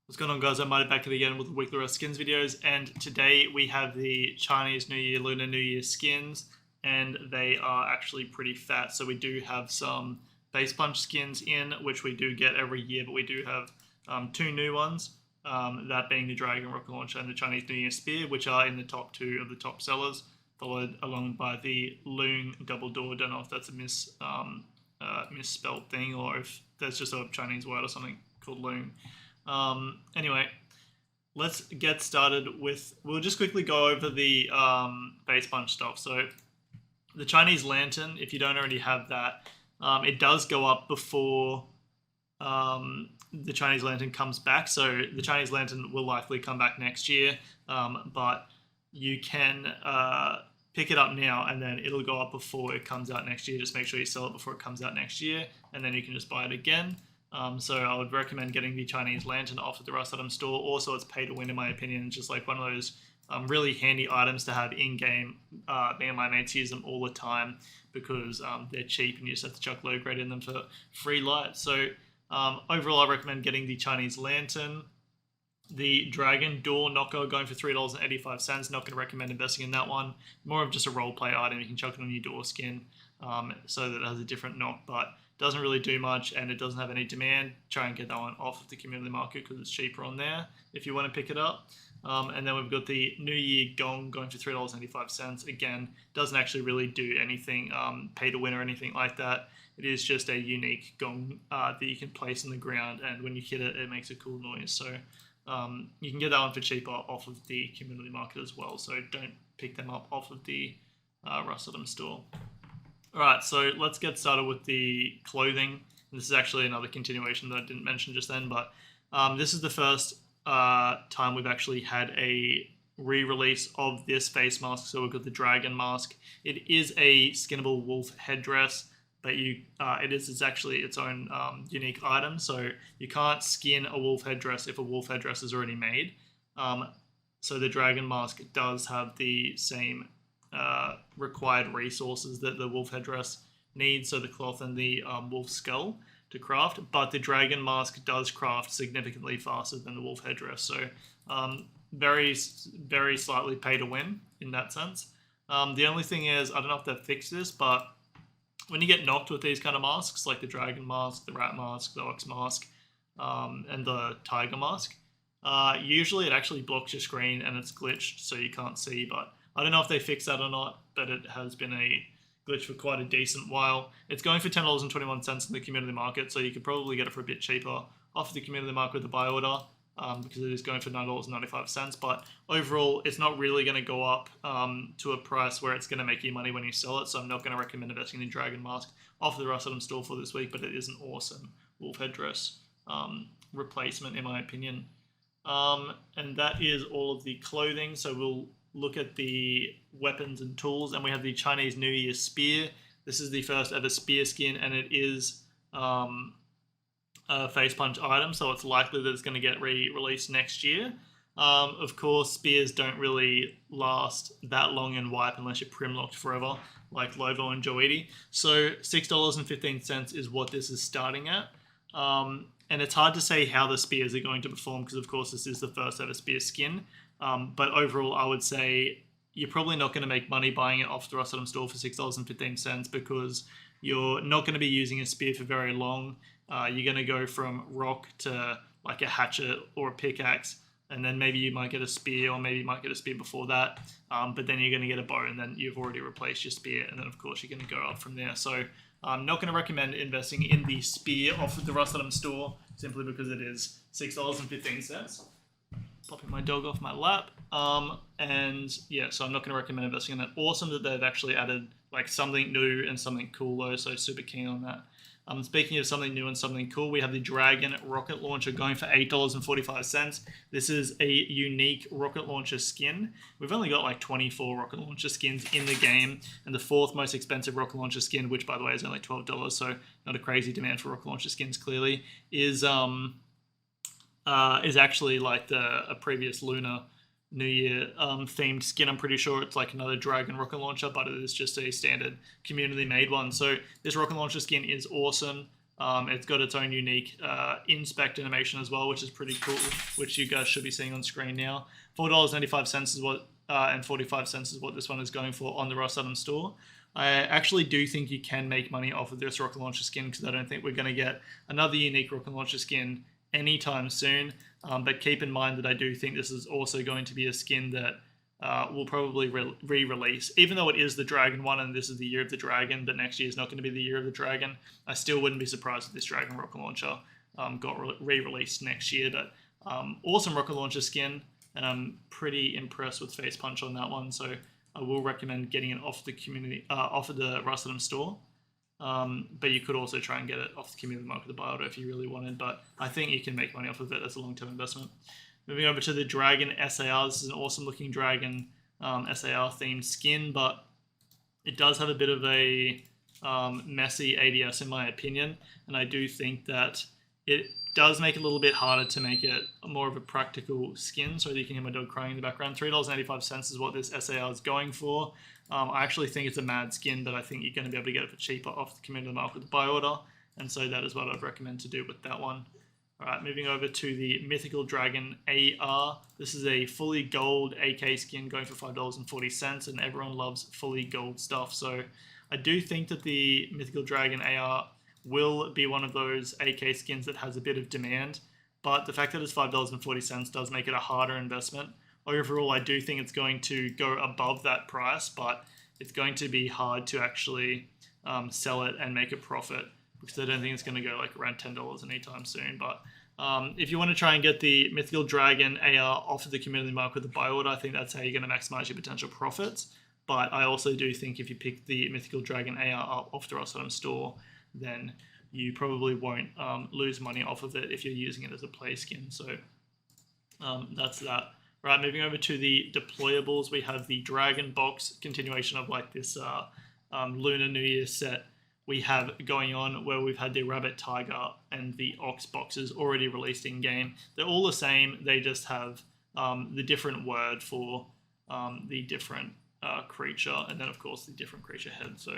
What's going on, guys? I'm Mighty back again with the weekly Rust skins videos, and today we have the Chinese New Year, Lunar New Year skins, and they are actually pretty fat. So we do have some face punch skins in, which we do get every year, but we do have two new ones, that being the Dragon Rocket Launcher and the Chinese New Year Spear, which are in the top two of the top sellers, followed along by the Loon Double Door. Don't know if that's a misspelled thing or if there's just a Chinese word or something called Loon. Anyway, let's get started with, we'll just quickly go over the base punch stuff. So the Chinese Lantern, if you don't already have that, it does go up before the Chinese Lantern comes back. So the Chinese Lantern will likely come back next year, but you can pick it up now and then it'll go up before it comes out next year. Just make sure you sell it before it comes out next year, and then you can just buy it again. So I would recommend getting the Chinese Lantern off at the Rust store. Also, it's pay to win in my opinion. It's just like one of those really handy items to have in-game. Me and my mates use them all the time because they're cheap and you just have to chuck low grade in them for free light. So overall, I recommend getting the Chinese Lantern. The Dragon Door Knocker going for $3.85. Not going to recommend investing in that one. More of just a roleplay item. You can chuck it on your door skin so that it has a different knock, but doesn't really do much and it doesn't have any demand. Try and get that one off of the community market because it's cheaper on there if you want to pick it up. And then we've got the New Year Gong going for $3.85. Again, doesn't actually really do anything pay to win or anything like that. It is just a unique gong that you can place on the ground, and when you hit it, it makes a cool noise. So you can get that one for cheaper off of the community market as well. So don't pick them up off of the Rust store. Alright, so let's get started with the clothing. This is actually another continuation that I didn't mention just then, but this is the first time we've actually had a re-release of this face mask. So we've got the dragon mask. It is a skinnable wolf headdress, but it's actually its own unique item. So you can't skin a wolf headdress if a wolf headdress is already made. So the dragon mask does have the same required resources that the wolf headdress needs, so the cloth and the wolf skull to craft, but the dragon mask does craft significantly faster than the wolf headdress, so very slightly pay to win in that sense. The only thing is, I don't know if they've fixed this, but when you get knocked with these kind of masks, like the dragon mask, the rat mask, the ox mask, and the tiger mask, usually it actually blocks your screen and it's glitched so you can't see, but I don't know if they fixed that or not, but it has been a glitch for quite a decent while. It's going for $10.21 in the community market, so you could probably get it for a bit cheaper off the community market with a buy order, because it is going for $9.95. But overall, it's not really going to go up to a price where it's going to make you money when you sell it, so I'm not going to recommend investing in the Dragon Mask off the Rust store for this week, but it is an awesome wolf headdress replacement in my opinion. And that is all of the clothing, so we'll look at the weapons and tools, and we have the Chinese New Year Spear. This is the first ever spear skin, and it is a face punch item, so it's likely that it's going to get re-released next year. Of course, spears don't really last that long in wipe unless you're prim locked forever, like Lovo and OMIGHTY. So $6.15 is what this is starting at. And it's hard to say how the spears are going to perform because, of course, this is the first ever spear skin. But overall, I would say you're probably not going to make money buying it off the Rust store for $6.15 because you're not going to be using a spear for very long. You're going to go from rock to like a hatchet or a pickaxe, and then maybe you might get a spear, or maybe you might get a spear before that. But then you're going to get a bow, and then you've already replaced your spear, and then of course you're going to go up from there. So I'm not going to recommend investing in the spear off of the Rust store simply because it is $6.15. Popping my dog off my lap. And yeah, so I'm not going to recommend investing in that. Awesome that they've actually added like something new and something cool though, so super keen on that. Speaking of something new and something cool, we have the Dragon Rocket Launcher going for $8.45. This is a unique rocket launcher skin. We've only got like 24 rocket launcher skins in the game, and the fourth most expensive rocket launcher skin, which by the way is only $12, so not a crazy demand for rocket launcher skins clearly, is actually like a previous Lunar New Year themed skin. I'm pretty sure it's like another Dragon rocket launcher, but it is just a standard community made one. So this rocket launcher skin is awesome. It's got its own unique inspect animation as well, which is pretty cool, which you guys should be seeing on screen now. $4.95 is what, and 45 cents is what this one is going for on the Rust Item store. I actually do think you can make money off of this Rocket Launcher skin, because I don't think we're going to get another unique Rocket Launcher skin anytime soon. But keep in mind that I do think this is also going to be a skin that will probably re-release. Even though it is the Dragon one and this is the Year of the Dragon, but next year is not going to be the Year of the Dragon, I still wouldn't be surprised if this Dragon Rocket Launcher got re-released next year. But awesome Rocket Launcher skin, and I'm pretty impressed with Face Punch on that one, so I will recommend getting it off the community, off of the Rust Item store. But you could also try and get it off the community market, the buy order, if you really wanted. But I think you can make money off of it as a long-term investment. Moving over to the Dragon SAR. This is an awesome-looking Dragon SAR-themed skin, but it does have a bit of a messy ADS in my opinion, and I do think that it does make it a little bit harder to make it more of a practical skin. So you can hear my dog crying in the background. $3.85 is what this SAR is going for. I actually think it's a mad skin, but I think you're going to be able to get it for cheaper off the community market with the buy order, and so that is what I'd recommend to do with that one. Alright, moving over to the Mythical Dragon AR. This is a fully gold AK skin going for $5.40, and everyone loves fully gold stuff. So I do think that the Mythical Dragon AR will be one of those AK skins that has a bit of demand, but the fact that it's $5.40 does make it a harder investment. Overall, I do think it's going to go above that price, but it's going to be hard to actually sell it and make a profit, because I don't think it's going to go like around $10 anytime soon. But if you want to try and get the Mythical Dragon AR off of the community market with the buy order, I think that's how you're going to maximize your potential profits. But I also do think if you pick the Mythical Dragon AR up off the Rust Item store, then you probably won't lose money off of it if you're using it as a play skin. So that's that. Right, moving over to the deployables, we have the Dragon box, continuation of like this Lunar New Year set we have going on, where we've had the Rabbit, Tiger, and the Ox boxes already released in-game. They're all the same, they just have the different word for the different creature, and then of course the different creature head. So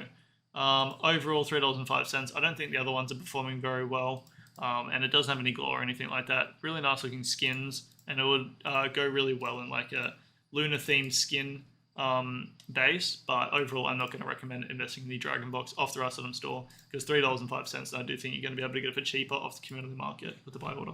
overall $3.05. I don't think the other ones are performing very well, and it doesn't have any glow or anything like that. Really nice looking skins, and it would go really well in like a lunar themed skin base, but overall I'm not going to recommend investing in the Dragon box off the Rust Item store, because $3.05, I do think you're going to be able to get it for cheaper off the community market with the buy order.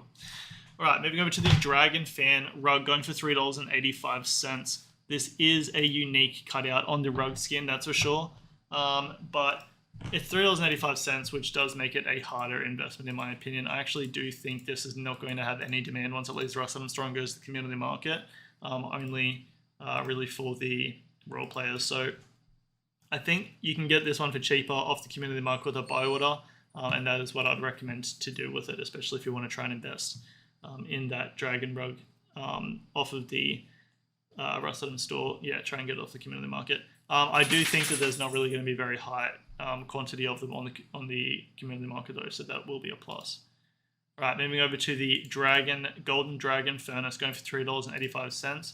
Alright, moving over to the Dragon Fan rug, going for $3.85. This is a unique cutout on the rug skin, that's for sure, but it's $3.85, which does make it a harder investment in my opinion. I actually do think this is not going to have any demand once it leaves the Rust Item store and goes to the community market, only really for the role players. So I think you can get this one for cheaper off the community market with a buy order, and that is what I'd recommend to do with it, especially if you want to try and invest in that Dragon rug off of the Rust Item store. Yeah, try and get it off the community market. I do think that there's not really going to be very high quantity of them on the community market though, so that will be a plus. Right, moving over to the Golden Dragon Furnace, going for $3.85.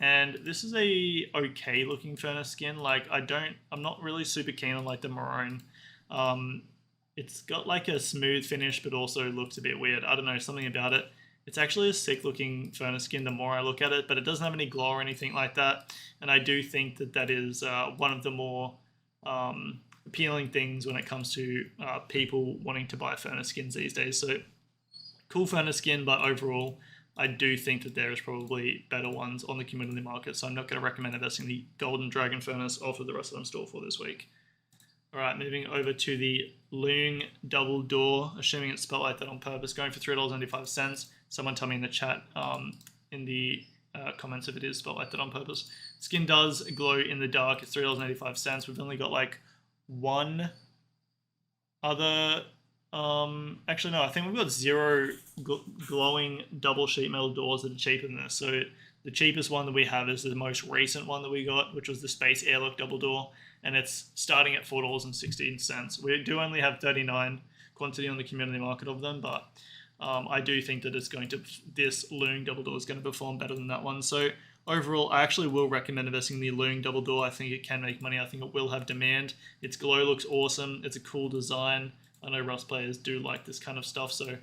And this is a okay looking furnace skin. Like I'm not really super keen on like the maroon. It's got like a smooth finish, but also looks a bit weird. I don't know, something about it. It's actually a sick looking furnace skin the more I look at it, but it doesn't have any glow or anything like that. And I do think that that is one of the more appealing things when it comes to people wanting to buy furnace skins these days. So cool furnace skin, but overall I do think that there is probably better ones on the community market, so I'm not going to recommend investing in the Golden Dragon Furnace off of the Rust Item store for this week. Alright, moving over to the Loong Double Door, assuming it's spelled like that on purpose, going for $3.95. Someone tell me in the chat, in the comments if it is spelled like that on purpose. Skin does glow in the dark, it's $3.85. We've only got like one other... actually no, I think we've got 0 glowing double sheet metal doors that are cheaper than this. So the cheapest one that we have is the most recent one that we got, which was the Space Airlock double door, and it's starting at $4.16. We do only have 39 quantity on the community market of them, but I do think that this Loong double door is going to perform better than that one. So overall, I actually will recommend investing in the Loong double door. I think it can make money. I think it will have demand. Its glow looks awesome. It's a cool design. I know Rust players do like this kind of stuff, so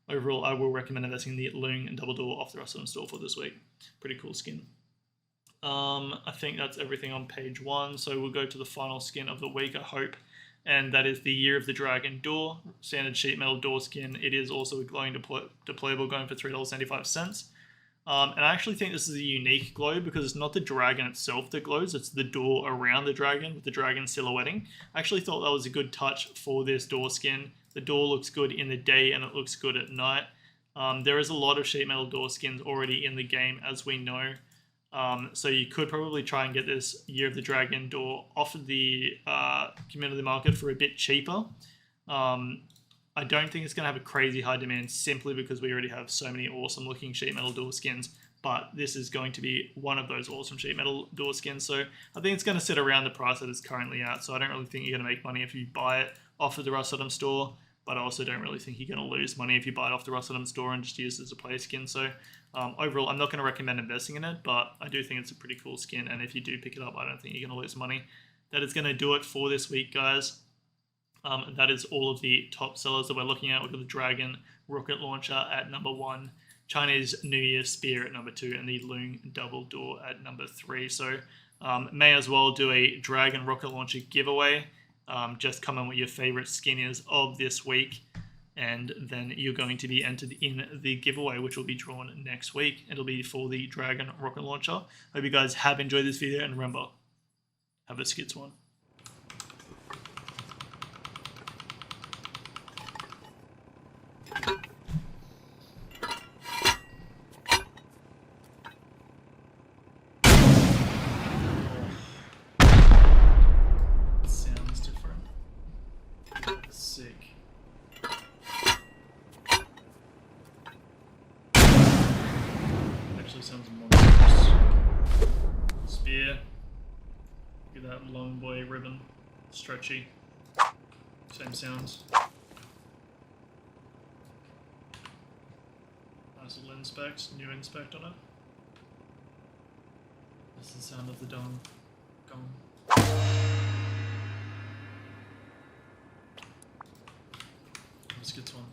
overall I will recommend investing in the Loon and Double Door off the Rust store for this week. Pretty cool skin. I think that's everything on page 1, so we'll go to the final skin of the week, I hope, and that is the Year of the Dragon door, standard sheet metal door skin. It is also a glowing deployable going for $3.75. And I actually think this is a unique glow because it's not the dragon itself that glows, it's the door around the dragon with the dragon silhouetting. I actually thought that was a good touch for this door skin. The door looks good in the day and it looks good at night. There is a lot of sheet metal door skins already in the game, as we know. So you could probably try and get this Year of the Dragon door off of the community market for a bit cheaper. I don't think it's going to have a crazy high demand simply because we already have so many awesome looking sheet metal door skins, but this is going to be one of those awesome sheet metal door skins, so I think it's going to sit around the price that it's currently at, so I don't really think you're going to make money if you buy it off of the Rust store, but I also don't really think you're going to lose money if you buy it off the Rust store and just use it as a play skin. So overall, I'm not going to recommend investing in it, but I do think it's a pretty cool skin, and if you do pick it up, I don't think you're going to lose money. That is going to do it for this week, guys. That is all of the top sellers that we're looking at. We've got the Dragon Rocket Launcher at number 1, Chinese New Year Spear at number 2, and the Loon Double Door at number 3. So may as well do a Dragon Rocket Launcher giveaway. Just comment what your favorite skin is of this week, and then you're going to be entered in the giveaway, which will be drawn next week. It'll be for the Dragon Rocket Launcher. Hope you guys have enjoyed this video, and remember, have a skits one. Sick. Actually sounds monstrous. Spear. Look at that long boy ribbon. Stretchy. Same sounds. Nice little inspect, new inspect on it. This is the sound of the dong. Gong. Let's get to one.